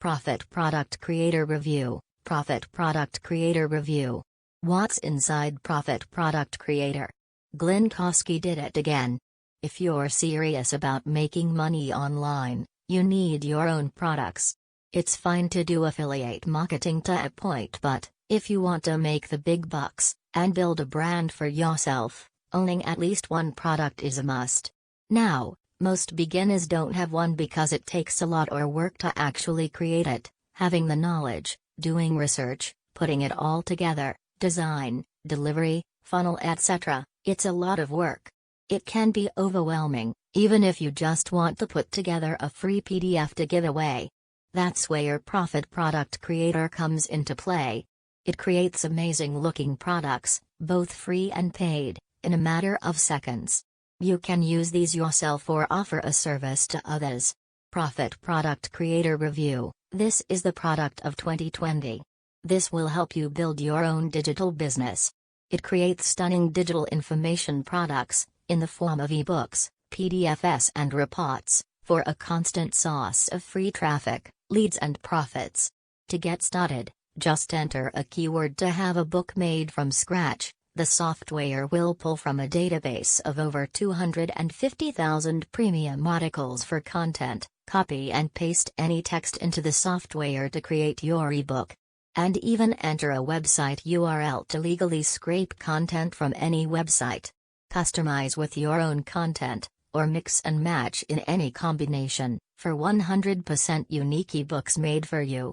Profit Product Creator Review. Profit Product Creator Review. What's inside Profit Product Creator? Glenn Kosky did it again. If you're serious about making money online, you need your own products. It's fine to do affiliate marketing to a point, but if you want to make the big bucks and build a brand for yourself, owning at least one product is a must. Now, most beginners don't have one because it takes a lot of work to actually create it, having the knowledge, doing research, putting it all together, design, delivery, funnel, etc. It's a lot of work. It can be overwhelming, even if you just want to put together a free PDF to give away. That's where your Profit Product Creator comes into play. It creates amazing looking products, both free and paid, in a matter of seconds. You can use these yourself or offer a service to others. Profit Product Creator Review. This is the product of 2020. This will help you build your own digital business. It creates stunning digital information products, in the form of eBooks, PDFs and reports, for a constant source of free traffic, leads and profits. To get started, just enter a keyword to have a book made from scratch. The software will pull from a database of over 250,000 premium articles for content, copy and paste any text into the software to create your ebook. And even enter a website URL to legally scrape content from any website. Customize with your own content, or mix and match in any combination, for 100% unique ebooks made for you.